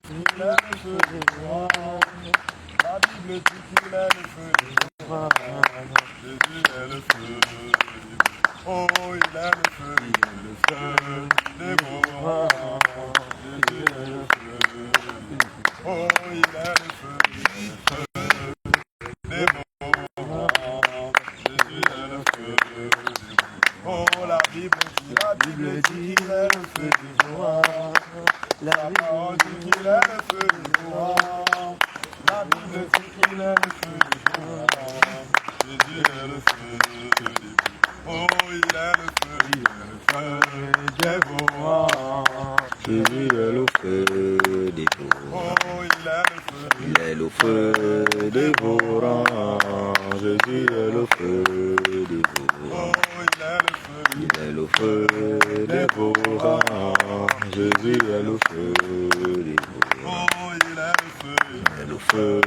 Il est le feu dévorant. La Bible dit qu'il est le feu dévorant. Jésus est le feu dévorant. Oh, il est le feu dévorant. Jésus est le feu dévorant. Oh, il est le feu dévorant. Jésus est le feu dévorant. Oh, la Bible dit qu'il est le feu dévorant. La parole dit qu'il est le feu dévorant. La Bible dit qu'il est le feu dévorant. Jésus est le feu dévorant. Oh, il est le feu dévorant. Jésus est le feu dévorant. Oh, Il est le feu dévorant. Jésus est le feu dévorant. Il est le feu dévorant. Jésus est le feu dévorant. Il est le feu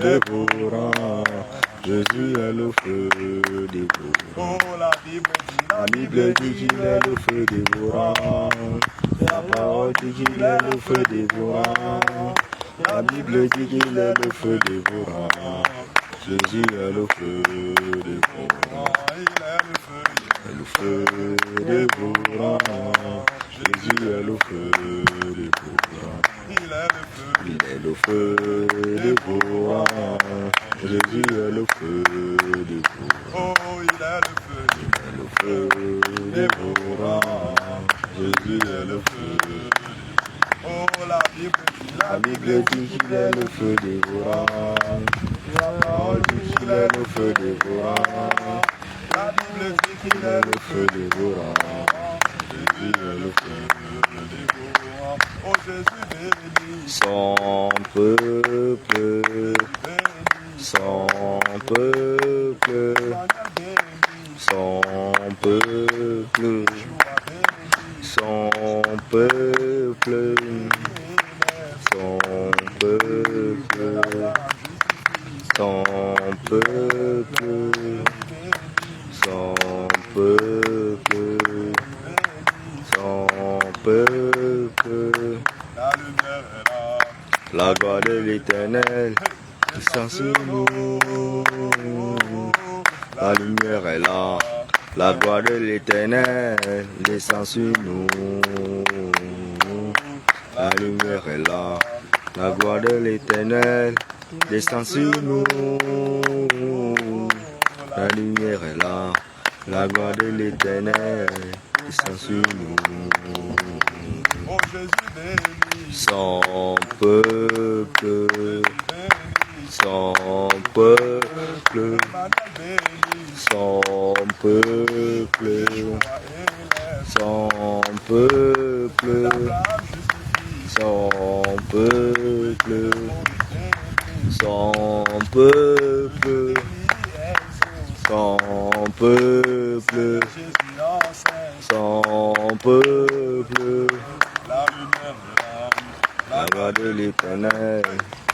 dévorant. Jésus est le feu dévorant. La Bible dit qu'il est le feu dévorant. La parole dit qu'il est le feu dévorant. La Bible dit qu'il est le feu dévorant. Jésus est le feu dévorant. Il est le feu dévorant. Jésus est le feu dévorant. Il est le feu dévorant. Jésus est le feu dévorant. Il est le feu dévorant. Jésus est le feu dévorant. Oh, La Bible dit qu'il est le feu dévorant. La parole dit qu'il est le feu dévorant. La Bible dit qu'il est le feu dévorant. Jésus est le feu dévorant. Oh, Jésus béni. Son peuple, son peuple, son peuple, son peuple, son peuple, son peuple, son peuple, son peuple. La gloire de l'Éternel descend sur nous. La lumière est là. La gloire de l'Éternel descend sur nous. La lumière est là. La gloire de l'Éternel descend sur nous. La lumière est là. La gloire de l'Éternel descend sur nous. Son peuple, son peuple, son peuple, son peuple, son peuple, son peuple, son peuple, son peuple. La gloire de l'Éternel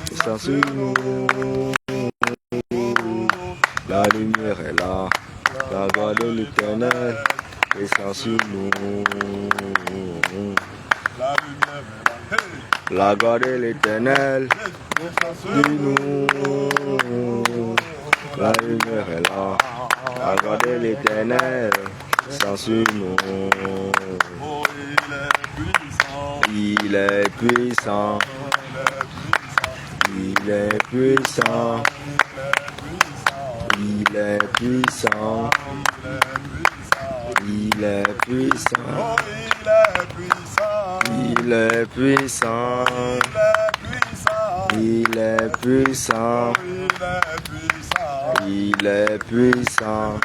descend sur nous. La lumière est là. La gloire de l'Éternel descend sur nous. La gloire de l'Éternel sur nous. La lumière est là. La gloire de l'Éternel descend sur nous. Il est puissant. Il est puissant. Il est puissant. Il est puissant. Il est puissant. Il est puissant. Il est puissant.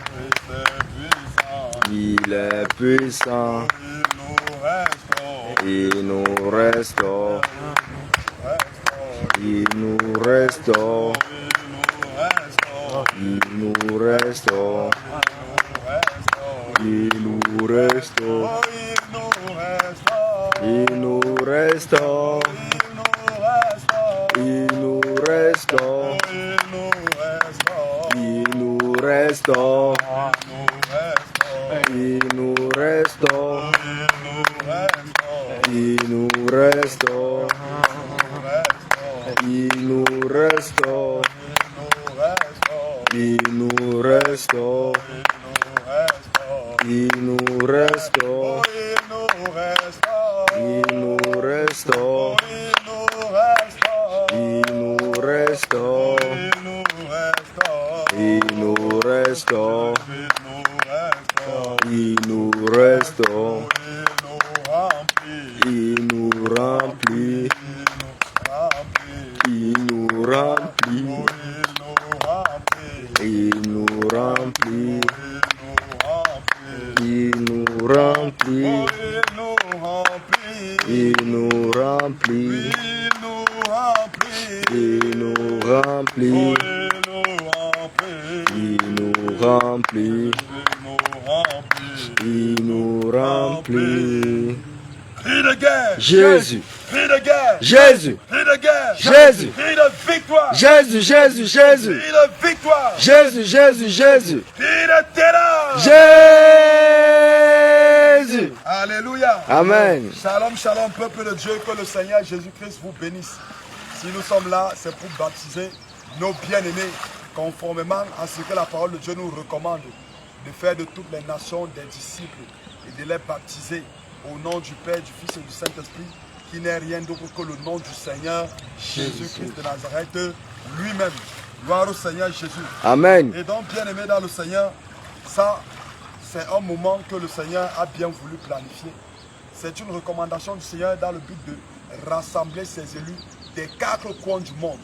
Il est puissant. Il nous restaure. Il nous restaure. Il nous restaure. Il nous restaure. Il nous restaure. Il nous restaure. Il nous restaure. Il nous restaure. Il nous restaure. Il nous restaure. Il nous restaure. Il nous remplit. Il nous remplit. Il nous remplit. Il nous remplit. Il nous remplit. Il nous remplit. Il nous remplit. Il nous remplit. Cri de guerre. Jésus. Cri de guerre. Jésus. Cri de guerre. Jésus. Cri de victoire. Jésus, Jésus, Jésus. Cri de victoire. Jésus, Jésus, Jésus. Cri de terreur. Jésus. Alléluia. Amen. Shalom, shalom, peuple de Dieu, que le Seigneur Jésus-Christ vous bénisse. Si nous sommes là, c'est pour baptiser nos bien-aimés, conformément à ce que la parole de Dieu nous recommande, de faire de toutes les nations des disciples et de les baptiser au nom du Père, du Fils et du Saint-Esprit, qui n'est rien d'autre que le nom du Seigneur Jésus-Christ de Nazareth lui-même. Gloire au Seigneur Jésus. Amen. Et donc, bien-aimé dans le Seigneur, ça, c'est un moment que le Seigneur a bien voulu planifier. C'est une recommandation du Seigneur dans le but de rassembler ses élus des 4 coins du monde.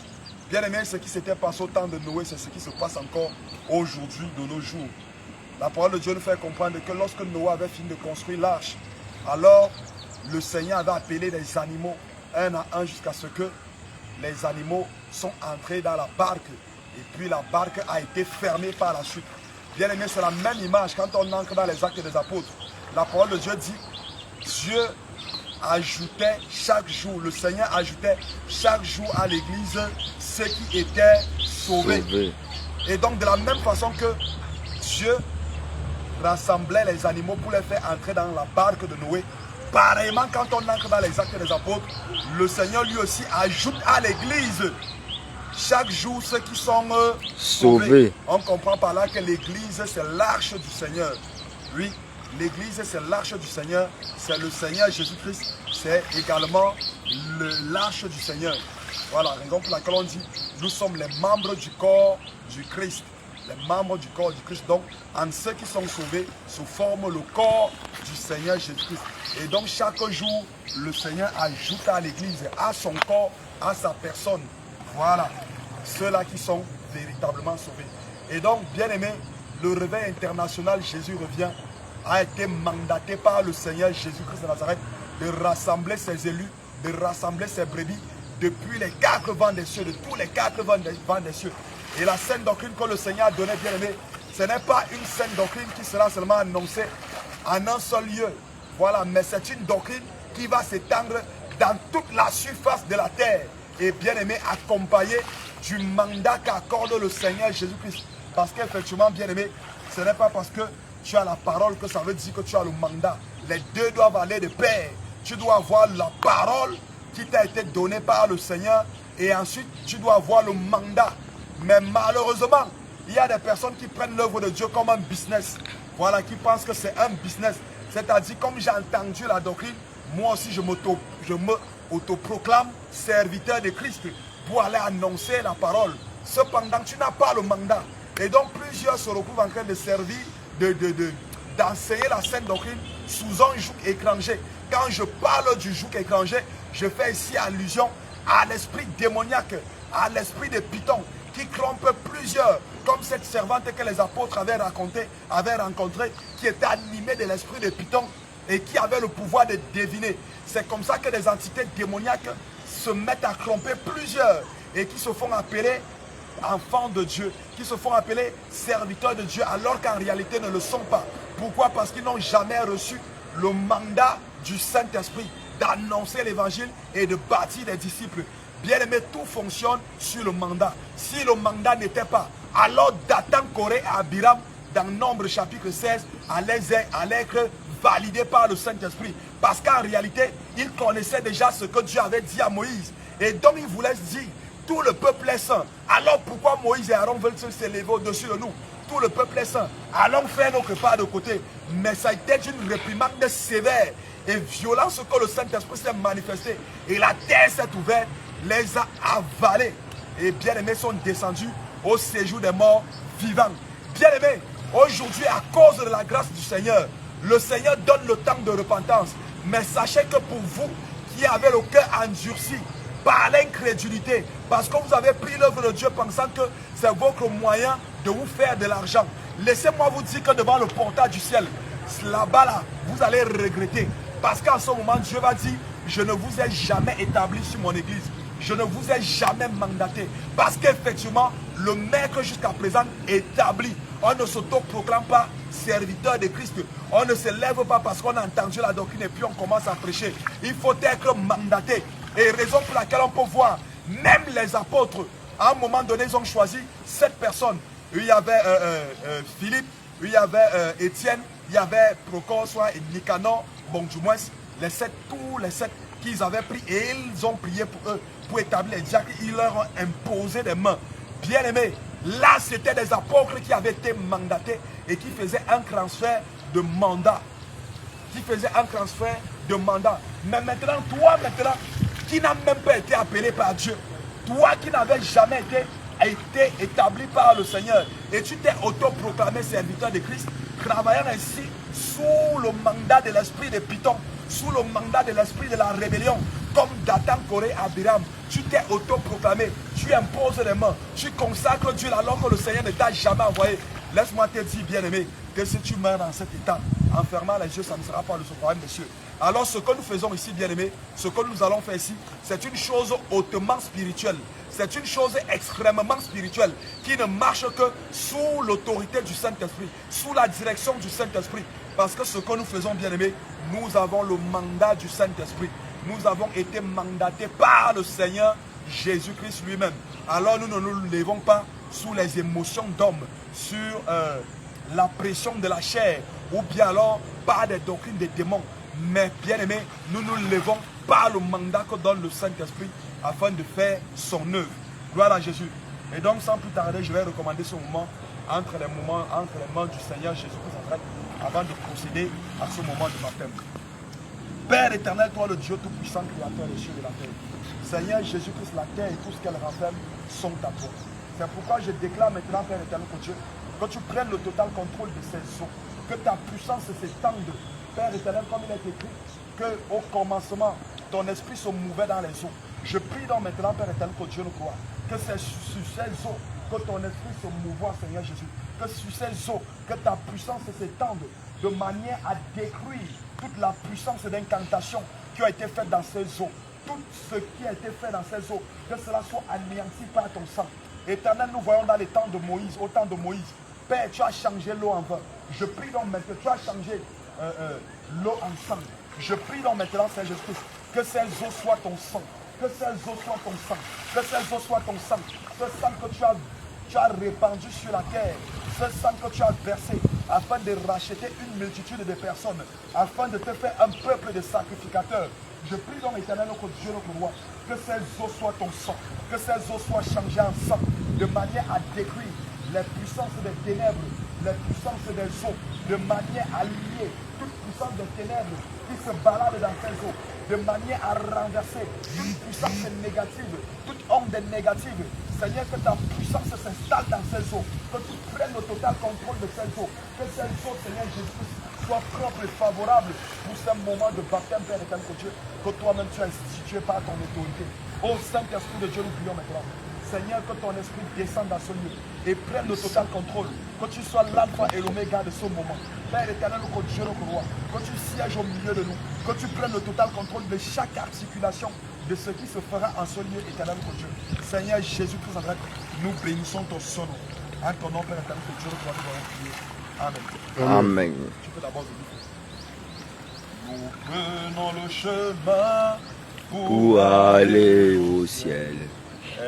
Bien-aimé, ce qui s'était passé au temps de Noé, c'est ce qui se passe encore aujourd'hui, de nos jours. La parole de Dieu nous fait comprendre que lorsque Noé avait fini de construire l'arche, alors le Seigneur avait appelé les animaux un à un jusqu'à ce que les animaux sont entrés dans la barque. Et puis la barque a été fermée par la suite. Bien aimé, c'est la même image quand on entre dans les actes des apôtres. La parole de Dieu dit, Dieu ajoutait chaque jour, le Seigneur ajoutait chaque jour à l'église ceux qui étaient sauvés. Et donc de la même façon que Dieu rassemblait les animaux pour les faire entrer dans la barque de Noé, pareillement quand on entre dans les actes des apôtres, le Seigneur lui aussi ajoute à l'église chaque jour ceux qui sont sauvés. On comprend par là que l'église c'est l'arche du Seigneur. Oui, l'église c'est l'arche du Seigneur, c'est le Seigneur Jésus-Christ, c'est également l'arche du Seigneur. Voilà, raison pour laquelle on dit, nous sommes les membres du corps du Christ. Les membres du corps du Christ, donc en ceux qui sont sauvés se forment le corps du Seigneur Jésus-Christ. Et donc chaque jour, le Seigneur ajoute à l'église, à son corps, à sa personne. Voilà, ceux-là qui sont véritablement sauvés. Et donc, bien aimé, le réveil international Jésus revient a été mandaté par le Seigneur Jésus-Christ de Nazareth de rassembler ses élus, de rassembler ses brebis depuis les 4 vents des cieux, de tous les 4 vents des cieux. Et la sainte doctrine que le Seigneur a donnée, bien aimé, ce n'est pas une sainte doctrine qui sera seulement annoncée en un seul lieu. Voilà, mais c'est une doctrine qui va s'étendre dans toute la surface de la terre. Et bien aimé, accompagné du mandat qu'accorde le Seigneur Jésus-Christ. Parce qu'effectivement, bien aimé, ce n'est pas parce que tu as la parole que ça veut dire que tu as le mandat. Les deux doivent aller de pair. Tu dois avoir la parole qui t'a été donnée par le Seigneur et ensuite tu dois avoir le mandat. Mais malheureusement, il y a des personnes qui prennent l'œuvre de Dieu comme un business. Voilà, qui pensent que c'est un business. C'est-à-dire, comme j'ai entendu la doctrine, moi aussi je me autoproclame serviteur de Christ pour aller annoncer la parole. Cependant, tu n'as pas le mandat. Et donc, plusieurs se retrouvent en train de servir, d'enseigner la sainte doctrine sous un joug étranger. Quand je parle du joug étranger, je fais ici allusion à l'esprit démoniaque, à l'esprit de Python, qui trompe plusieurs, comme cette servante que les apôtres avaient rencontrée, qui était animée de l'esprit de Python et qui avait le pouvoir de deviner. C'est comme ça que des entités démoniaques se mettent à tromper plusieurs et qui se font appeler enfants de Dieu, qui se font appeler serviteurs de Dieu, alors qu'en réalité ne le sont pas. Pourquoi? Parce qu'ils n'ont jamais reçu le mandat du Saint-Esprit d'annoncer l'évangile et de bâtir des disciples. Bien aimé, tout fonctionne sur le mandat. Si le mandat n'était pas, alors Dathan, Corée et Abiram, dans Nombre chapitre 16, allaient être validés par le Saint-Esprit. Parce qu'en réalité, ils connaissaient déjà ce que Dieu avait dit à Moïse. Et donc ils voulaient se dire, tout le peuple est saint. Alors pourquoi Moïse et Aaron veulent se lever au-dessus de nous? Tout le peuple est saint. Allons faire notre part de côté. Mais ça a été une réprimande sévère et violente ce que le Saint-Esprit s'est manifesté. Et la terre s'est ouverte, les a avalés. Et bien aimés sont descendus au séjour des morts vivant. Bien-aimés, aujourd'hui, à cause de la grâce du Seigneur, le Seigneur donne le temps de repentance. Mais sachez que pour vous qui avez le cœur endurci par l'incrédulité, parce que vous avez pris l'œuvre de Dieu pensant que c'est votre moyen de vous faire de l'argent, laissez-moi vous dire que devant le portail du ciel, là-bas, là, vous allez regretter. Parce qu'en ce moment, Dieu va dire, je ne vous ai jamais établi sur mon église. Je ne vous ai jamais mandaté. Parce qu'effectivement, le maître jusqu'à présent établi. On ne s'auto-proclame pas serviteur de Christ. On ne se lève pas parce qu'on a entendu la doctrine et puis on commence à prêcher. Il faut être mandaté. Et raison pour laquelle on peut voir, même les apôtres, à un moment donné, ils ont choisi 7 personnes. Il y avait Philippe, il y avait Étienne, il y avait Procor, soit Nicanor, bon du moins, tous les 7 qu'ils avaient pris et ils ont prié pour eux, pour établir les diacres, ils leur ont imposé des mains. Bien aimés, là c'était des apôtres qui avaient été mandatés et qui faisaient un transfert de mandat. Mais maintenant, toi maintenant, qui n'as même pas été appelé par Dieu, toi qui n'avais jamais été établi par le Seigneur, et tu t'es autoproclamé serviteur de Christ, travaillant ainsi sous le mandat de l'esprit de Python, sous le mandat de l'esprit de la rébellion, comme Dathan, Corée, Abiram, tu t'es autoproclamé, tu imposes les mains, tu consacres Dieu alors que le Seigneur ne t'a jamais envoyé. Laisse-moi te dire, bien-aimé, que si tu meurs dans cet état, en fermant les yeux, ça ne sera pas le royaume des cieux. Alors ce que nous faisons ici, bien-aimé, ce que nous allons faire ici, c'est une chose hautement spirituelle. C'est une chose extrêmement spirituelle qui ne marche que sous l'autorité du Saint-Esprit, sous la direction du Saint-Esprit. Parce que ce que nous faisons, bien-aimé, nous avons le mandat du Saint-Esprit. Nous avons été mandatés par le Seigneur Jésus-Christ lui-même. Alors nous ne nous levons pas sous les émotions d'hommes, sur la pression de la chair, ou bien alors par des doctrines des démons. Mais bien aimé, nous nous levons par le mandat que donne le Saint-Esprit afin de faire son œuvre. Gloire à Jésus. Et donc sans plus tarder, je vais recommander ce moment entre les mains du Seigneur Jésus-Christ avant de procéder à ce moment de baptême. Père éternel, toi le Dieu tout-puissant, créateur des cieux et de la terre. Seigneur Jésus-Christ, la terre et tout ce qu'elle renferme sont à toi. C'est pourquoi je déclare maintenant, Père éternel, que Dieu, que tu prennes le total contrôle de ces eaux, que ta puissance s'étende. Père éternel, comme il est écrit, qu'au commencement, ton esprit se mouvait dans les eaux. Je prie donc maintenant, Père éternel, que Dieu nous croit, que c'est sur ces eaux que ton esprit se mouvoie, Seigneur Jésus, que sur ces eaux, que ta puissance s'étende de manière à détruire toute la puissance d'incantation qui a été faite dans ces eaux. Tout ce qui a été fait dans ces eaux, que cela soit anéanti par ton sang. Éternel, nous voyons dans les temps de Moïse, au temps de Moïse, Père, tu as changé l'eau en vin. Je prie donc maintenant, tu as changé l'eau en sang. Je prie donc maintenant, Seigneur Jésus, que ces eaux soient ton sang. Que ces eaux soient ton sang. Que ces eaux soient ton sang. Ce sang que tu as répandu sur la terre. Ce sang que tu as versé afin de racheter une multitude de personnes. Afin de te faire un peuple de sacrificateurs. Je prie donc, éternel, notre Dieu, notre roi, que ces eaux soient ton sang. Que ces eaux soient changées en sang. De manière à détruire les puissances des ténèbres. Les puissances des eaux. De manière à lier toute puissance des ténèbres qui se balade dans ces eaux. De manière à renverser toute puissance négative, toute onde négative. Seigneur, que ta puissance s'installe dans ces eaux. Que tu prennes le total contrôle de ces eaux. Que ces eaux, Seigneur Jésus, soient propres et favorables pour ce moment de baptême, Père éternel, que toi-même tu as institué par ton autorité. Ô Saint-Esprit de Dieu, nous prions maintenant. Seigneur, que ton esprit descende dans ce lieu et prenne le total contrôle. Que tu sois l'alpha et l'oméga de ce moment. Père éternel, que Dieu, notre roi, que tu sièges au milieu de nous. Que tu prennes le total contrôle de chaque articulation de ce qui se fera en ce lieu éternel, que Dieu. Seigneur Jésus-Christ, en fait, nous bénissons ton son. En ton nom, Père éternel, que Dieu, notre roi, nous allons prier. Amen. Amen. Tu peux d'abord dire. Nous prenons le chemin pour aller au ciel.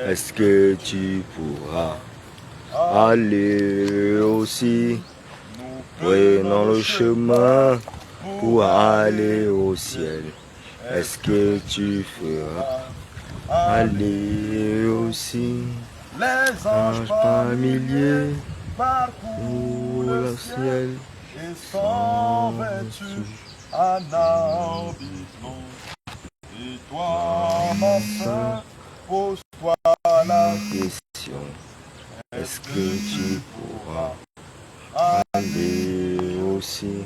Est-ce que tu pourras aller aussi? Prenons le chemin pour aller au ciel. Est-ce que tu feras aller aussi? Les Anges par milliers parcourent le ciel et sont vêtus en habits blancs. Et toi, ma soeur, pose-toi la question. est-ce que tu pourras aller aussi?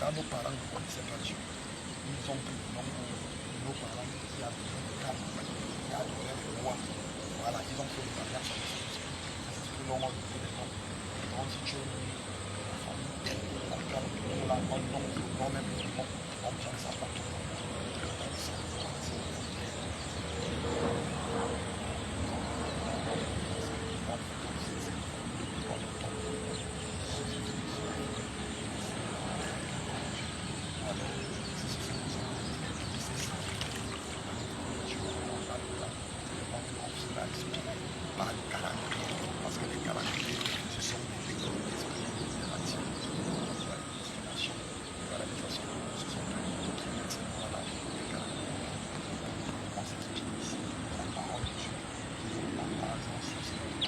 Nos parents ne connaissaient pas Dieu. Ils ont pris nos parents qui adoraient le calme, qui adoraient le roi. Voilà, ils ont fait le mariage avec ce que l'on a donné des noms. On dit Dieu, la famille Parce que les calamités, ce sont des technologies narratives. Discrimination, dévalorisation, ce sont des qui mettent dans la vie des calamités. On s'exprime ici la parole de Dieu, la base en société.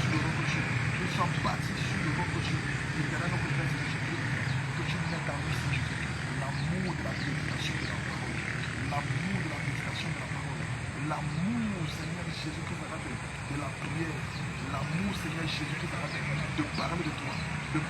sur le roc rocheux. Nous sommes bâtis sur le roc rocheux. Éternel, notre Père Jésus-Christ, que tu mettes en nous, Jésus, l'amour de la prédication de la parole, l'amour de la prédication de la parole, l'amour, Seigneur Jésus-Christ, de la prière, l'amour, Seigneur Jésus-Christ, de parler de toi, de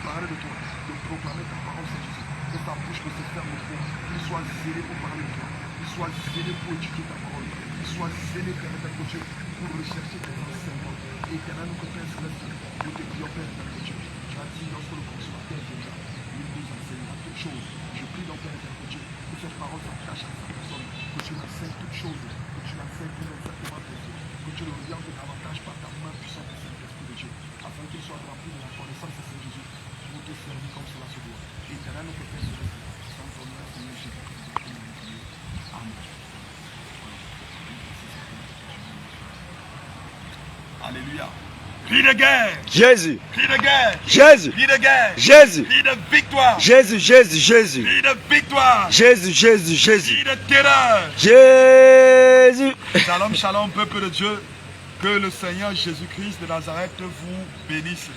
proclamer ta parole, Seigneur Jésus. Que ta bouche ne se ferme pas, qu'il soit zélé pour parler de toi, qu'il soit zélé pour étudier ta parole, qu'il soit zélé, Père Dieu, pour rechercher tes enseignements. Éternel, notre Père Céleste, nous te prions, Père Dieu. Tu as dit lorsque le consommateur viendra, il nous enseignera toutes choses. Je prie donc, Père Dieu, que cette parole s'attache à sa personne, que tu l'enseignes toutes choses, que tu l'enseignes tout exactement tes yeux, que tu le regardes davantage par ta main puissante du Saint-Esprit de Dieu, afin qu'il soit rempli de la connaissance de Saint Jésus, pour te servir comme cela se doit. Éternel, notre Père Céleste, sans ton nom, Seigneur Jésus, Amen. Alléluia. Cri de guerre. Jésus. Cri de guerre. Jésus. Cri de guerre. Jésus. Cri de victoire. Jésus, Jésus, Jésus. Cri de victoire. Jésus, Jésus, Jésus. Cri de terreur. Jésus. Shalom, shalom, peuple de Dieu. Que le Seigneur Jésus-Christ de Nazareth vous bénisse.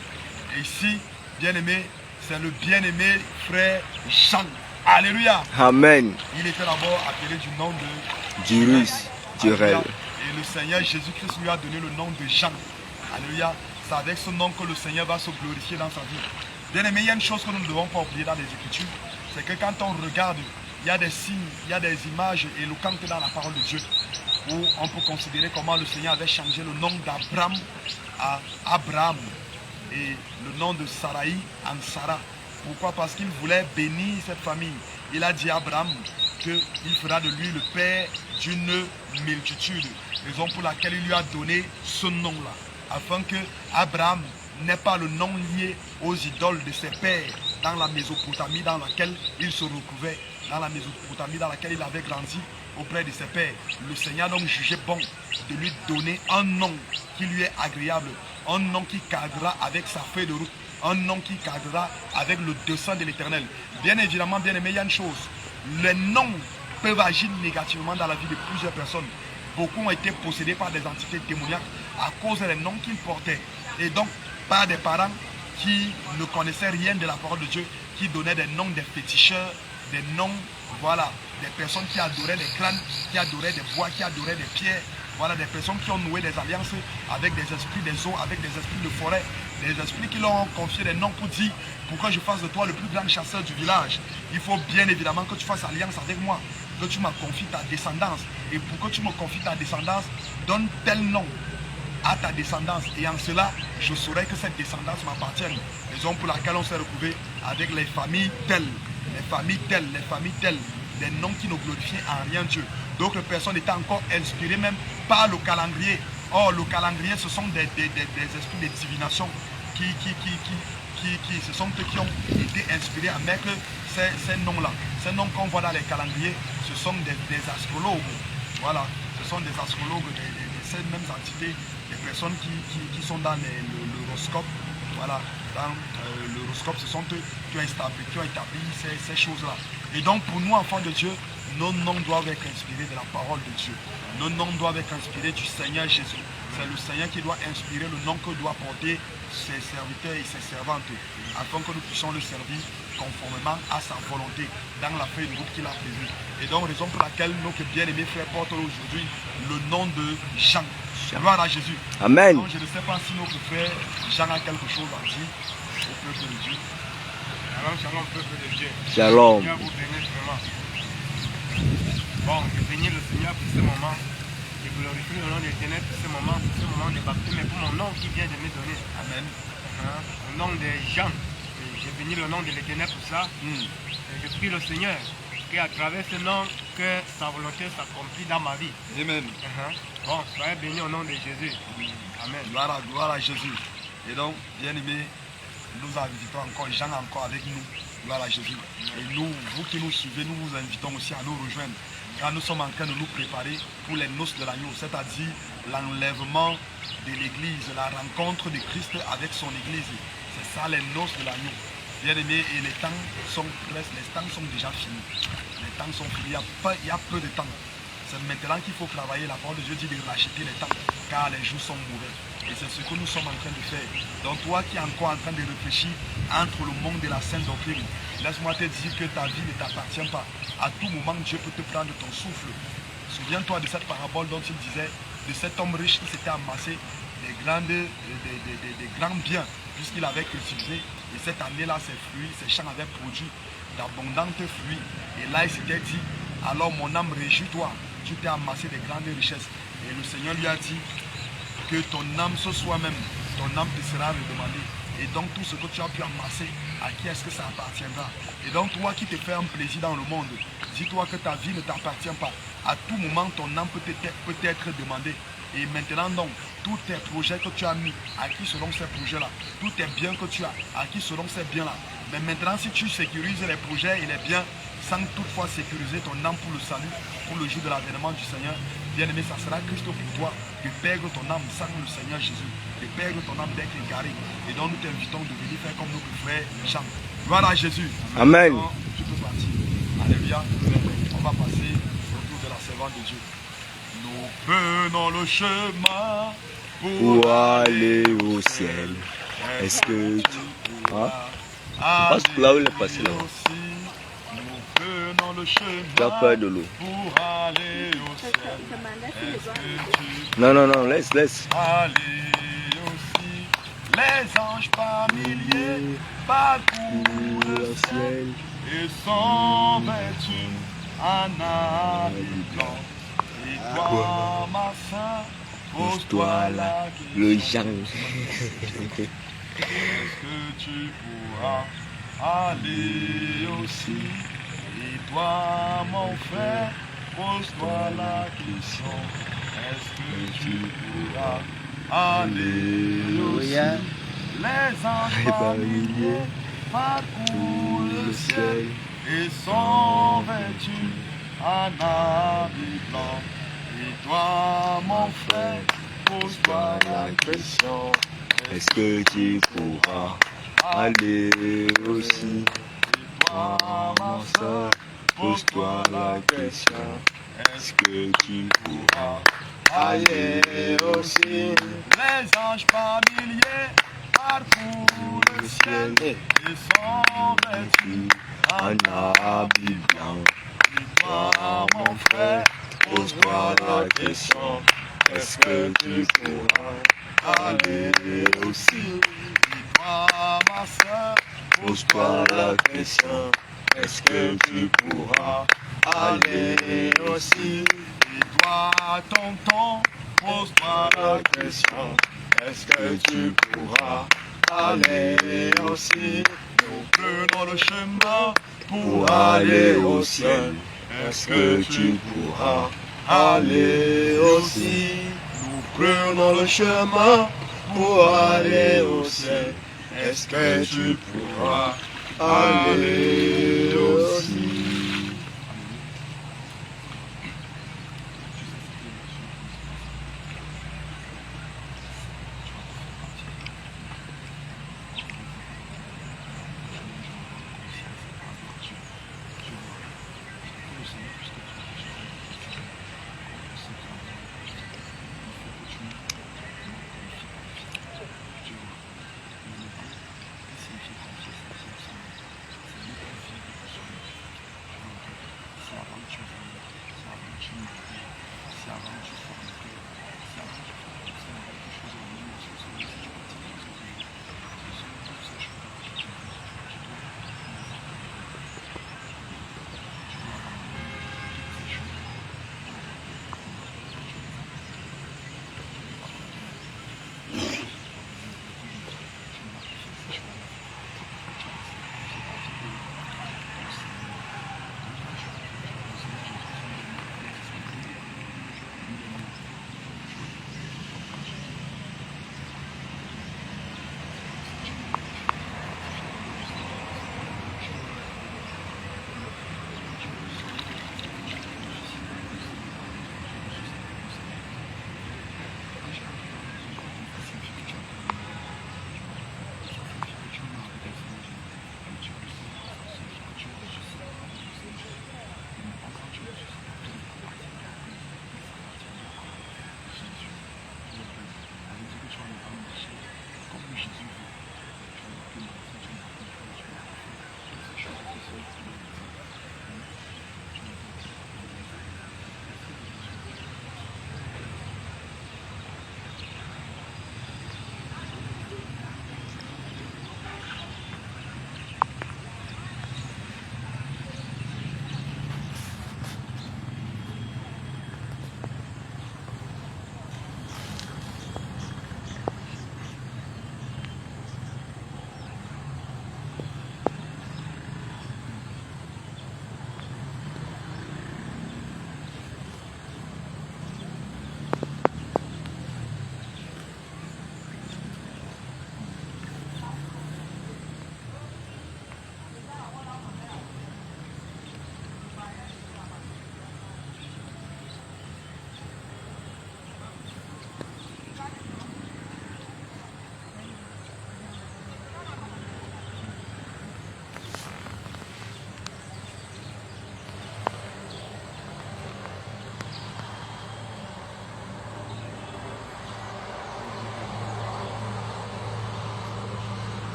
Et ici, bien-aimé, c'est le bien-aimé frère Jean. Alléluia. Amen. Il était d'abord appelé du nom de Durus, Durel. Et le Seigneur Jésus-Christ lui a donné le nom de Jean. Alléluia. C'est avec ce nom que le Seigneur va se glorifier dans sa vie. Bien-aimé, il y a une chose que nous ne devons pas oublier dans les Écritures. C'est que quand on regarde, il y a des signes, il y a des images éloquentes dans la parole de Dieu. Où on peut considérer comment le Seigneur avait changé le nom d'Abraham à Abraham. Et le nom de Saraï en Sarah. Pourquoi? Parce qu'il voulait bénir cette famille. Il a dit à Abraham qu'il fera de lui le père d'une multitude. Raison pour laquelle il lui a donné ce nom-là. Afin que Abraham n'ait pas le nom lié aux idoles de ses pères dans la Mésopotamie dans laquelle il se retrouvait. Dans la Mésopotamie dans laquelle il avait grandi auprès de ses pères. Le Seigneur donc jugeait bon de lui donner un nom qui lui est agréable. Un nom qui cadrera avec sa feuille de route. Un nom qui cadrera avec le dessein de l'Éternel. Bien évidemment, bien aimé, il y a une chose. Les noms peuvent agir négativement dans la vie de plusieurs personnes. Beaucoup ont été possédés par des entités démoniaques à cause des noms qu'ils portaient. Et donc, par des parents qui ne connaissaient rien de la parole de Dieu, qui donnaient des noms des féticheurs, des noms, voilà, des personnes qui adoraient les crânes, qui adoraient des bois, qui adoraient des pierres. Voilà, des personnes qui ont noué des alliances avec des esprits des eaux, avec des esprits de forêt, des esprits qui leur ont confié des noms pour dire pourquoi je fasse de toi le plus grand chasseur du village. Il faut bien évidemment que tu fasses alliance avec moi, que tu m'as confié ta descendance. Et pour que tu me confies ta descendance, donne tel nom à ta descendance. Et en cela, je saurai que cette descendance m'appartienne. Raison pour laquelle on s'est retrouvé avec les familles telles, les familles telles, les familles telles, des noms qui ne glorifiaient en rien Dieu. D'autres personnes étaient encore inspirées même par le calendrier. Or, le calendrier, ce sont des esprits de divination ce sont eux qui ont été inspirés à mettre ces noms-là. Ces noms qu'on voit dans les calendriers, ce sont des astrologues. Voilà, ce sont des astrologues, ces mêmes entités, des personnes qui sont dans l'horoscope. Voilà, dans l'horoscope, ce sont eux qui ont établi ces choses-là. Et donc, pour nous, enfants de Dieu, nos noms doivent être inspirés de la parole de Dieu. Nos noms doivent être inspirés du Seigneur Jésus. C'est le Seigneur qui doit inspirer le nom que doit porter ses serviteurs et ses servantes, afin que nous puissions le servir conformément à sa volonté, dans la feuille de route qu'il a prévue. Et donc, raison pour laquelle notre bien-aimé frère porte aujourd'hui le nom de Jean. Gloire à Jésus. Amen. Donc, je ne sais pas si notre frère Jean a quelque chose à dire au peuple de Dieu. Shalom, shalom, peuple de Dieu. Shalom. Seigneur vous bénisse vraiment. Bon, je bénis le Seigneur pour ce moment. Je glorifie le nom de l'Éternel pour ce moment de baptême, mais pour mon nom qui vient de me donner. Amen. Au nom de Jean. Je bénis le nom de l'Éternel pour ça. Et je prie le Seigneur qu'à travers ce nom, que sa volonté s'accomplit dans ma vie. Amen. Bon, soyez bénis au nom de Jésus. Amen. Gloire à Jésus. Et donc, bien aimé, nous invitons encore Jean encore avec nous. Gloire à Jésus. Et nous, vous qui nous suivez, nous vous invitons aussi à nous rejoindre. Car nous sommes en train de nous préparer pour les noces de l'agneau, c'est-à-dire l'enlèvement de l'église, la rencontre de Christ avec son église. C'est ça les noces de l'agneau. Bien aimé, et les temps sont presque, les temps sont déjà finis. Les temps sont finis, il y a peu de temps. C'est maintenant qu'il faut travailler. La parole de Dieu dit de racheter les temps, car les jours sont mauvais. Et c'est ce que nous sommes en train de faire. Donc toi qui es encore en train de réfléchir entre le monde et la sainte doctrine, laisse-moi te dire que ta vie ne t'appartient pas. À tout moment, Dieu peut te prendre ton souffle. Souviens-toi de cette parabole dont il disait, de cet homme riche qui s'était amassé des grands biens, puisqu'il avait cultivé. Et cette année-là, ses fruits, ses champs avaient produit d'abondantes fruits. Et là, il s'était dit, alors mon âme, réjouis-toi, tu t'es amassé des grandes richesses. Et le Seigneur lui a dit que ton âme ce soit même, ton âme te sera redemandée. Et donc tout ce que tu as pu amasser, à qui est-ce que ça appartiendra? Et donc toi qui te fais un plaisir dans le monde, dis-toi que ta vie ne t'appartient pas. À tout moment, ton âme peut être demandée. Et maintenant donc, tous tes projets que tu as mis, à qui seront ces projets-là? Tous tes biens que tu as, à qui seront ces biens-là? Mais maintenant, si tu sécurises les projets et les biens, sans toutefois sécuriser ton âme pour le salut, pour le jour de l'avènement du Seigneur, bien aimé, ça sera Christ pour toi de perdre ton âme sans le Seigneur Jésus, de perdre ton âme d'être égaré. Et donc nous t'invitons de venir faire comme notre frère Jean. Voilà Jésus. Amen. Donc, tu peux partir. Alléluia. On va passer autour de la servante de Dieu. Nous prenons le chemin Pour aller au ciel. Est-ce que tu... Hein? Passe là où il est passé là. Nous prenons le chemin Tu as peur de l'eau. pour aller au ciel. Est-ce que tu Non, non, non, laisse. aller aussi? Les anges par milliers parcourent le ciel et sont vêtus en habit blanc. Et toi, ma sœur, pose-toi la question. Le Jean. Est-ce que tu pourras aller aussi? Et toi, mon frère, pose-toi la question. Est-ce que tu pourras aller aussi? Les anges par milliers parcourent le ciel et sont vêtus en habit blanc. Et toi, mon frère, pose-toi la question. Est-ce que tu pourras aller aussi? Et toi, ma soeur, Pose-toi la question. Est-ce que tu pourras aller aussi? Les anges par milliers parcourent le ciel et sont vêtus en habit blanc? Et toi, mon frère, pose-toi la question. Est-ce que tu pourras aller aussi? Et toi, ma soeur, Pose-toi la question. Est-ce que tu pourras aller aussi? Et toi, tonton, pose-toi la question. Est-ce que tu pourras aller aussi? Nous prenons le chemin pour aller au ciel. Est-ce que tu pourras aller aussi? Nous prenons le chemin pour aller au ciel. Est-ce que tu pourras aller aussi?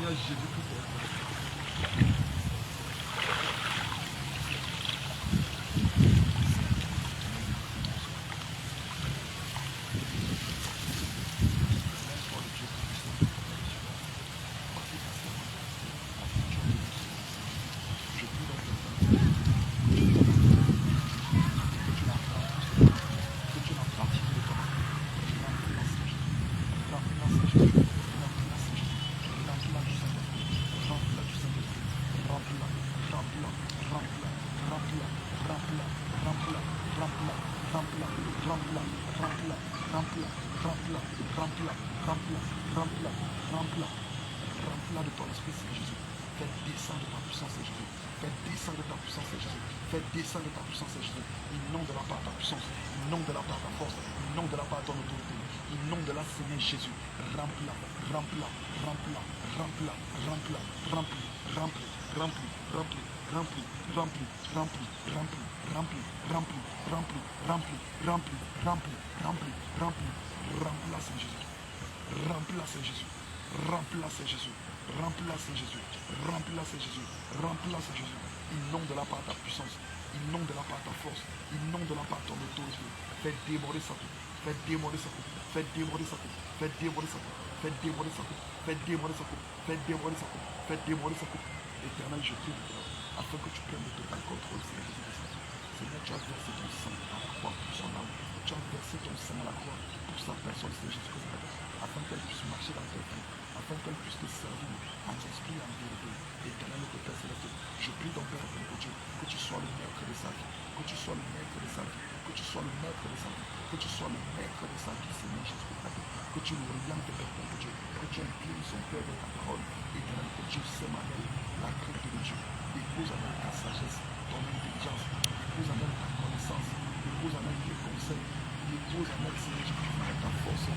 Seigneur Jésus-Christ. Remplis-la de ton esprit, Seigneur Jésus. Fais descendre ta puissance, Seigneur Jésus. Fais descendre ta puissance, Seigneur Jésus. Fais descendre ta puissance, Seigneur Jésus. Inonde de la part de ta puissance. Inonde de la part de ta force. Inonde de la part de ton autorité. Inonde de la Seigneur Jésus. Remplis-la, remplis-la, remplis-la, remplis-la, remplis-la, remplis, remplis, remplis, remplis, remplis, remplis, remplis, remplis, remplis, remplis, remplis, remplis, remplis, remplis, remplis, remplis, remplis-la, Seigneur Jésus. Remplis-la, Seigneur Jésus. Remplis-la, Seigneur Jésus. Remplis-la, Seigneur Jésus. Remplis-la, Seigneur Jésus. Remplis-la, Seigneur Jésus. Inonde de la part de ta puissance. Inonde de la part de ta force. Inonde de la part de ton autorité. Fais déborder sa coupe. Fais déborder sa coupe. Fais déborder sa coupe. Fais déborder sa coupe. Fais déborder sa coupe. Fais déborder sa coupe. Fais déborder sa coupe. Fais déborder sa coupe. Éternel, je prie afin que tu prennes le total contrôle, Seigneur Jésus. Seigneur, tu as versé ton sang à la croix pour son âme. Tu as versé ton sang à la croix pour sa personne, Seigneur Jésus. Afin qu'elle puisse marcher dans tes pieds, afin qu'elle puisse te servir en esprit et en vérité. Éternel, notre Père Céleste, je prie ton Père, mon Dieu, que tu sois le maître de sa vie, que tu sois le maître de sa vie, que tu sois le maître de sa vie, que tu sois le maître de sa vie, Seigneur Jésus-Christ, que tu l'orientes, Père, mon Dieu, que tu inclines son cœur dans ta parole. Éternel, que Dieu sème en elle la crainte de Dieu, dépose en elle ta sagesse, ton intelligence, dépose en elle ta connaissance, dépose en elle tes conseils, dépose en elle, Seigneur Jésus-Christ, ta force.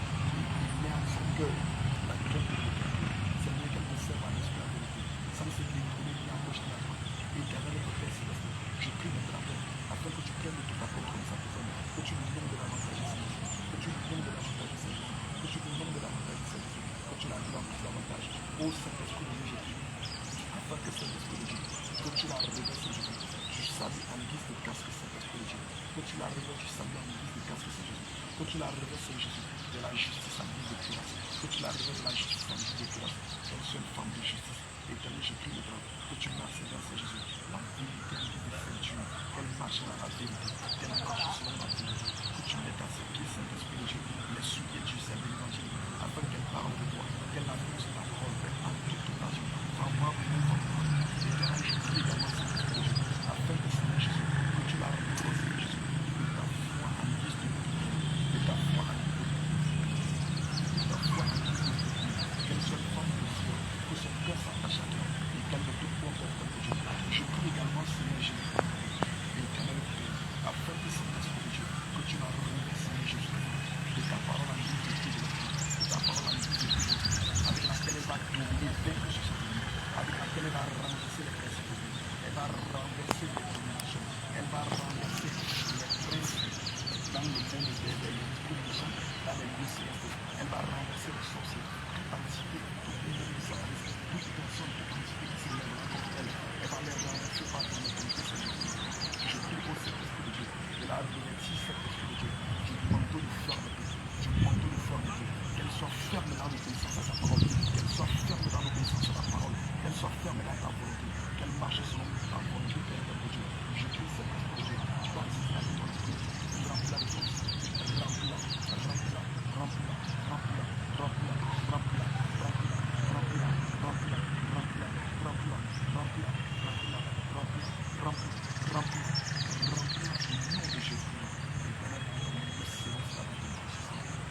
Mets en son cœur la crainte de Dieu. Seigneur, qu'elle te serve en esprit la vérité, sans se détourner ni à gauche ni à droite. Éternel, notre Père Céleste, je prie maintenant, afin que tu prennes de tout ta contrôle sa personne, que tu lui donnes de l'avantage de Seigneur, que tu lui donnes de l'avantage de Seigneur, que tu lui donnes de l'avantage de Seigneur, que tu la remplisses davantage. Ô Saint-Esprit de Dieu, je prie, afin que Saint-Esprit de Dieu, que tu la révèles, Seigneur Jésus, du salut en guise de casque, Saint-Esprit de Dieu, que tu la révèles du salut en guise de casque, Seigneur Jésus, que tu la révèles, Seigneur Jésus, de la justice en guise de cuirasse, que tu la révèles de la justice en guise de cuirasse, qu'elle soit une femme de justice. Éternel, je prie maintenant que tu marches dans Seigneur Jésus, la vérité en guise de ceinture, qu'elle marche dans la vérité, qu'elle marche selon la vérité, que tu mettes à ses pieds, Saint-Esprit de Dieu, les souliers du Seigneur de l'Évangile, afin qu'elle parle de toi, qu'elle annonce ta parole en toute occasion, favorable ou infavorable. Éternel, je prie également, Saint-Esprit de Dieu, afin que Seigneur Jésus, que tu la révèles, Seigneur Jésus, de ta foi en guise de de ta foi en guise de ta foi en guise de qu'elle soit une femme de foi, que son cœur s'attache à toi et qu'elle ne te point pour Dieu. Je prie également, Seigneur Jésus, éternel Père, afin que Saint-Esprit de Dieu, que tu la révèles, Seigneur Jésus, de ta parole en guise de Dieu, de ta parole en guise de Dieu, avec laquelle elle va dominer, vaincre sur cette vie, avec laquelle elle va renverser les principes, elle va renverser les dominations, elle va renverser les principes dans le monde des esprits de sang, dans les lieux célestes, elle va renverser les sorciers, toute entité, toute ennemi sataniste, toute personne, toute entité qui s'élève contre elle, elle va les renverser par ton autorité, Seigneur. Je prie au Saint-Esprit de Dieu, de la revêtir, Saint-Esprit de Dieu, du manteau de fermeté, du manteau de fermeté, qu'elle soit ferme dans l'obéissance à sa parole, qu'elle soit ferme dans l'obéissance à la parole, qu'elle soit ferme dans ta volonté, qu'elle marche selon ta volonté, Père de Dieu. Je prie, Saint-Esprit de Dieu, baptise-la de ton esprit, remplis-la de ton esprit, remplis-la, remplis-la, remplis-la, remplis-la, remplis-la, remplis-la, remplis-la, remplis-la, remplis-la, remplis-la, remplis-la, remplis-la, remplis-la, remplis-la, remplis-la, remplis-la, remplis-la, au nom de Jésus. Éternel, le silence va te donner.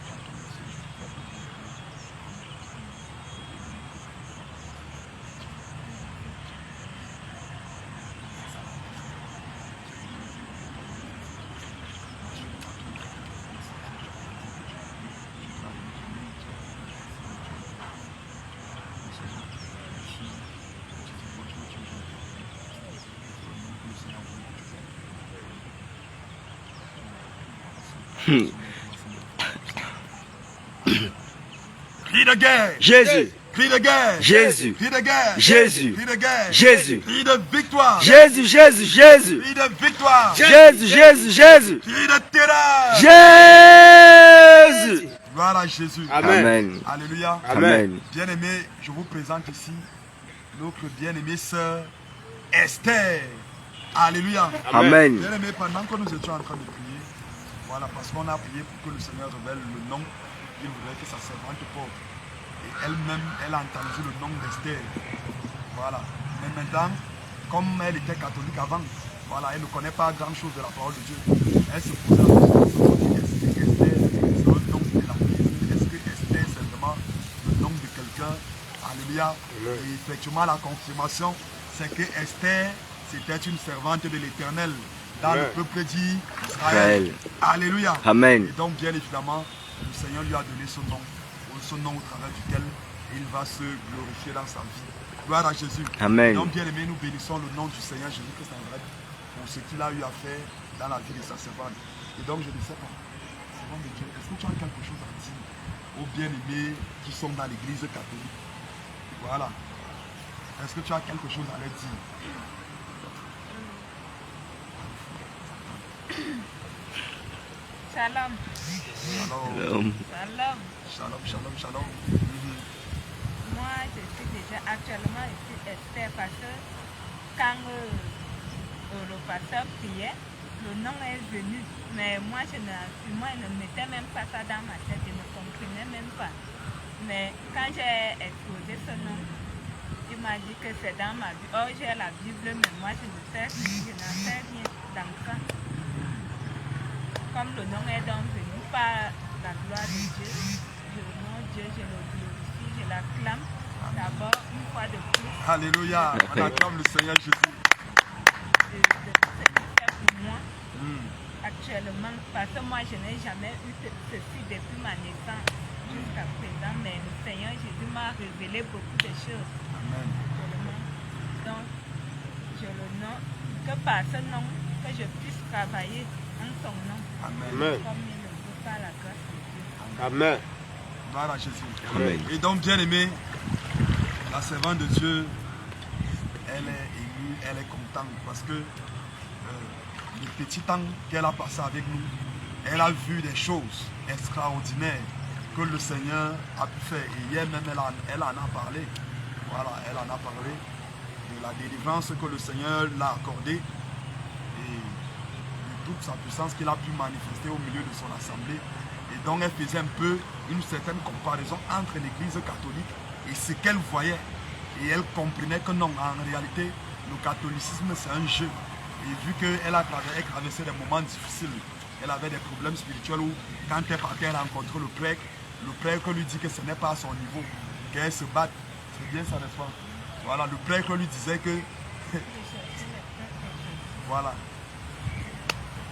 J'entends le silence va te donner. Cri de guerre. Jésus. Cri de guerre. Jésus. Cri de guerre. Jésus. Cri de guerre. Jésus. Cri de victoire. Jésus, Jésus, Jésus. Cri de victoire. Jésus, Jésus, Jésus. Cri de terreur. Jésus. Gloire à Jésus. Amen. Alléluia. Amen. Bien-aimé, je vous présente ici notre bien-aimée sœur Esther. Alléluia. Amen. Bien-aimé, pendant que nous étions en train de prier, voilà, parce qu'on a prié pour que le Seigneur révèle le nom qu'il voudrait que sa servante porte. Et elle-même, elle a entendu le nom d'Esther. Voilà. Mais maintenant, comme elle était catholique avant, voilà, elle ne connaît pas grand-chose de la parole de Dieu. Elle se posait la question, est-ce que Esther, c'est le nom de la Bible? Est-ce que Esther, c'est vraiment le nom de quelqu'un? Alléluia. Et effectivement, la confirmation, c'est que Esther, c'était une servante de l'Éternel dans le peuple d'Israël. Alléluia. Amen. Et donc, bien évidemment, le Seigneur lui a donné ce nom au travers duquel il va se glorifier dans sa vie. Gloire à Jésus. Amen. Donc, bien aimé, nous bénissons le nom du Seigneur Jésus-Christ en vrai pour ce qu'il a eu à faire dans la vie de sa servante. Et donc, je ne sais pas, servante de Dieu, est-ce que tu as quelque chose à dire aux bien-aimés qui sont dans l'église catholique? Voilà. Est-ce que tu as quelque chose à leur dire? Shalom. Shalom. Shalom. Shalom, shalom, shalom. Moi, je suis déjà actuellement ici Esther parce que quand le pasteur priait, le nom est venu. Mais moi, je ne mettais même pas ça dans ma tête, je ne comprenais même pas. Mais quand j'ai exposé ce nom, il m'a dit que c'est dans ma Bible. Oh, j'ai la Bible, mais moi, je n'en sais rien dans ça. Comme le nom est donc venu par la gloire de Dieu, je loue Dieu, je le glorifie, je l'acclame d'abord une fois de plus. Alléluia. On acclame le Seigneur Jésus. De ce qu'il fait pour moi actuellement. Parce que moi, je n'ai jamais eu ceci depuis ma naissance jusqu'à présent. Mais le Seigneur Jésus m'a révélé beaucoup de choses. Amen. Donc, je le nomme que par ce nom, que je puisse travailler en son nom. Amen. Comme il le veut par la grâce de Dieu. Amen. Gloire à Jésus. Amen. Et donc, bien aimé, la servante de Dieu, elle est émue, elle est contente parce que le petit temps qu'elle a passé avec nous, elle a vu des choses extraordinaires que le Seigneur a pu faire. Et hier même, elle en a parlé. Voilà, elle en a parlé de la délivrance que le Seigneur l'a accordée et de toute sa puissance qu'il a pu manifester au milieu de son assemblée. Et donc, elle faisait un peu une certaine comparaison entre l'église catholique et ce qu'elle voyait. Et elle comprenait que non, en réalité, le catholicisme, c'est un jeu. Et vu qu'elle a traversé des moments difficiles, elle avait des problèmes spirituels où, quand elle partait, elle rencontrait le prêtre lui dit que ce n'est pas à son niveau, qu'elle se batte. C'est bien ça, n'est-ce pas? Voilà, le prêtre lui disait que... Voilà.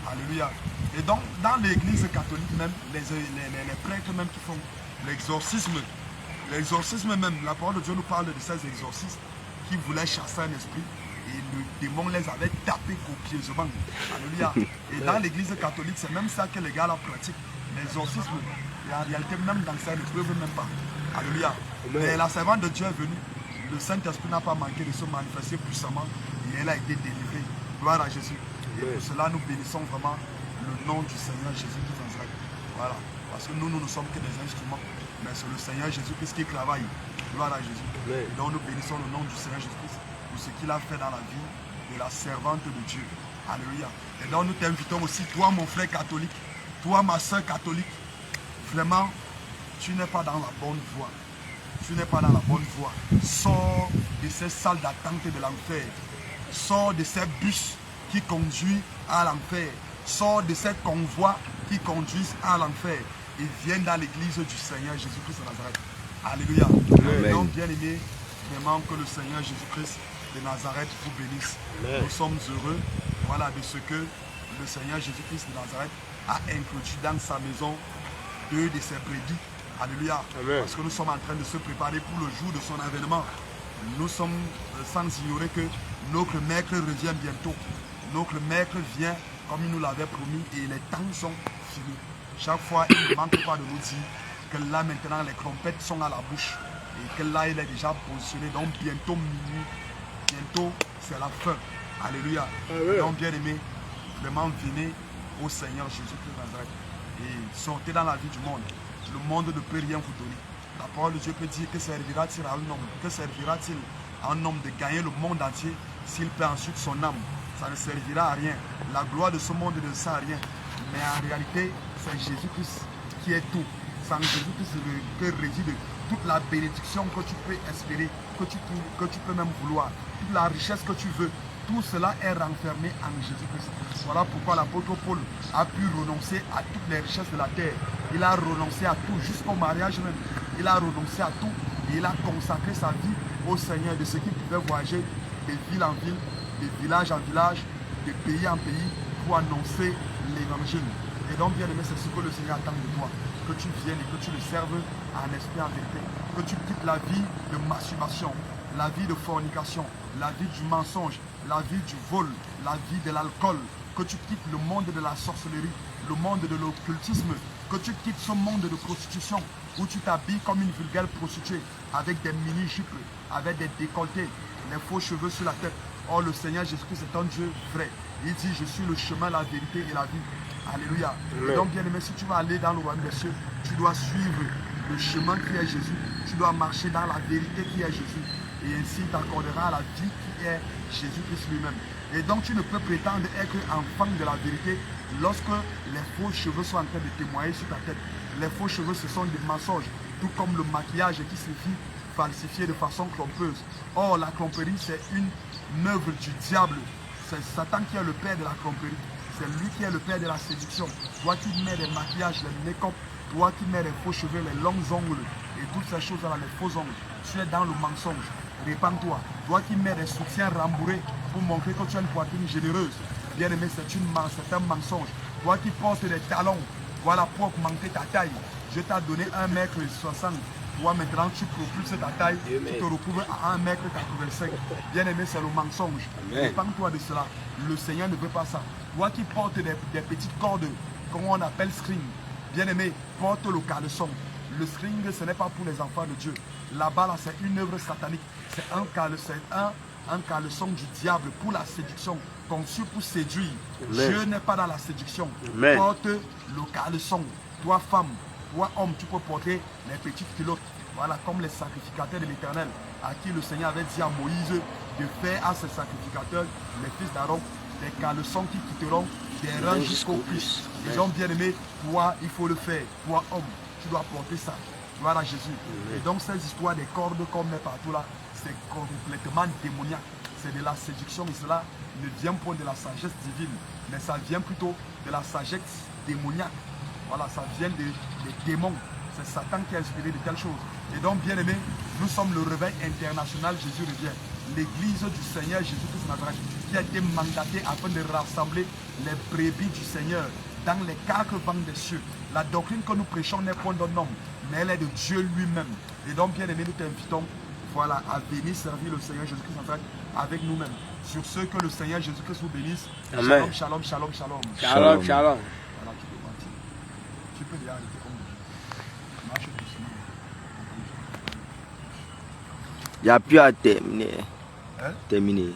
Alléluia. Et donc, dans l'église catholique même, les prêtres même qui font l'exorcisme même, la parole de Dieu nous parle de ces exorcistes qui voulaient chasser un esprit et le démon les avait tapés copieusement. Alléluia. Et dans l'église catholique, c'est même ça que les gars là pratiquent, l'exorcisme. Et en réalité, même dans ça, ils ne peuvent même pas. Alléluia. Mais la servante de Dieu est venue, le Saint-Esprit n'a pas manqué de se manifester puissamment et elle a été délivrée. Gloire à Jésus. Et pour cela, nous bénissons vraiment le nom du Seigneur Jésus-Christ de Nazareth. Voilà. Parce que nous ne sommes que des instruments. Mais c'est le Seigneur Jésus-Christ qui travaille. Gloire à Jésus. Et donc nous bénissons le nom du Seigneur Jésus-Christ pour ce qu'il a fait dans la vie de la servante de Dieu. Alléluia. Et donc nous t'invitons aussi, toi mon frère catholique, toi ma soeur catholique, vraiment, tu n'es pas dans la bonne voie. Tu n'es pas dans la bonne voie. Sors de ces salles d'attente de l'enfer. Sors de ces bus qui conduisent à l'enfer. Sors de ces convois qui conduisent à l'enfer. Et viens dans l'église du Seigneur Jésus-Christ de Nazareth. Alléluia. Donc, bien aimé, vraiment que le Seigneur Jésus-Christ de Nazareth vous bénisse. Nous sommes heureux, voilà, de ce que le Seigneur Jésus-Christ de Nazareth a introduit dans sa maison deux de ses brebis. Alléluia. Parce que nous sommes en train de se préparer pour le jour de son avènement. Nous sommes sans ignorer que notre maître revient bientôt. Notre maître vient comme il nous l'avait promis et les temps sont finis. Chaque fois, il ne manque pas de nous dire que là maintenant les trompettes sont à la bouche. et que là il est déjà positionné. Donc bientôt minuit, bientôt c'est la fin. Alléluia. Donc bien aimé, vraiment venez au Seigneur Jésus-Christ Nazareth et sortez dans la vie du monde. Le monde ne peut rien vous donner. La parole de Dieu peut dire que servira-t-il à un homme, que servira-t-il à un homme de gagner le monde entier s'il perd ensuite son âme. Ça ne servira à rien. La gloire de ce monde ne sert à rien. Mais en réalité, c'est Jésus-Christ qui est tout. C'est en Jésus-Christ que réside toute la bénédiction que tu peux espérer, que tu peux même vouloir. Toute la richesse que tu veux. Tout cela est renfermé en Jésus-Christ. Voilà pourquoi l'apôtre Paul a pu renoncer à toutes les richesses de la terre. Il a renoncé à tout, jusqu'au mariage même. Il a renoncé à tout et il a consacré sa vie au Seigneur, de ce qui pouvait voyager de ville en ville, de village en village, de pays en pays pour annoncer l'évangile. Et donc, bien aimé, c'est ce que le Seigneur attend de toi. Que tu viennes et que tu le serves en esprit, en vérité. Que tu quittes la vie de masturbation, la vie de fornication, la vie du mensonge, la vie du vol, la vie de l'alcool. Que tu quittes le monde de la sorcellerie, le monde de l'occultisme. Que tu quittes ce monde de prostitution où tu t'habilles comme une vulgaire prostituée avec des mini-jupes, avec des décolletés, les faux cheveux sur la tête. Oh, le Seigneur Jésus-Christ est un Dieu vrai. Il dit, je suis le chemin, la vérité et la vie. Alléluia. Et donc, bien aimé, si tu vas aller dans le royaume des cieux, tu dois suivre le chemin qui est Jésus. Tu dois marcher dans la vérité qui est Jésus. Et ainsi, il t'accordera la vie qui est Jésus-Christ lui-même. Et donc, tu ne peux prétendre être enfant de la vérité lorsque les faux cheveux sont en train de témoigner sur ta tête. Les faux cheveux, ce sont des mensonges, tout comme le maquillage qui se fit falsifié de façon trompeuse. Or, la tromperie, c'est une œuvre du diable. C'est Satan qui est le père de la tromperie. C'est lui qui est le père de la séduction. Toi qui mets des maquillages, les make-up, toi qui mets les faux cheveux, les longs ongles et toutes ces choses-là, les faux ongles, tu es dans le mensonge. Répands-toi. Toi qui mets des soutiens rembourrés pour montrer que tu as une poitrine généreuse. Bien aimé, c'est un mensonge. Toi qui portes des talons, voilà pour augmenter ta taille. Je t'ai donné 1,60 m. Toi maintenant tu propulses ta taille, tu te retrouves à 1,85 m. Bien aimé, c'est le mensonge. Répands-toi de cela. Le Seigneur ne veut pas ça. Toi qui portes des petites cordes, comme on appelle string. Bien aimé, porte le caleçon. Le string, ce n'est pas pour les enfants de Dieu. Là-bas, là, c'est une œuvre satanique. C'est un caleçon du diable pour la séduction, conçu pour séduire. Dieu n'est pas dans la séduction. Porte le caleçon. Toi, femme, toi, homme, tu peux porter les petites culottes. Voilà, comme les sacrificateurs de l'Éternel, à qui le Seigneur avait dit à Moïse de faire à ses sacrificateurs, les fils d'Aaron, des caleçons qui quitteront des reins jusqu'aux cuisses. Les hommes bien-aimés, toi, il faut le faire. Toi, homme, tu dois porter ça. Voilà Jésus. Et donc, ces histoires des cordes qu'on met partout là, c'est complètement démoniaque. C'est de la séduction et cela ne vient pas de la sagesse divine, mais ça vient plutôt de la sagesse démoniaque. Voilà, ça vient des démons. C'est Satan qui a inspiré de telles choses. Et donc, bien aimé, nous sommes le réveil international, Jésus revient. L'église du Seigneur Jésus-Christ Nazareth, qui a été mandatée afin de rassembler les brebis du Seigneur dans les 4 vents des cieux. La doctrine que nous prêchons n'est point d'un homme, mais elle est de Dieu lui-même. Et donc, bien aimé, nous t'invitons, voilà, à venir servir le Seigneur Jésus-Christ Nazareth avec nous-mêmes. Sur ce, que le Seigneur Jésus-Christ vous bénisse. Amen. Shalom, shalom, shalom, shalom. Shalom, shalom. Voilà, tu peux partir. Tu peux déjà arrêter comme marche doucement. Il n'y a plus à terminer. Hein? Terminer.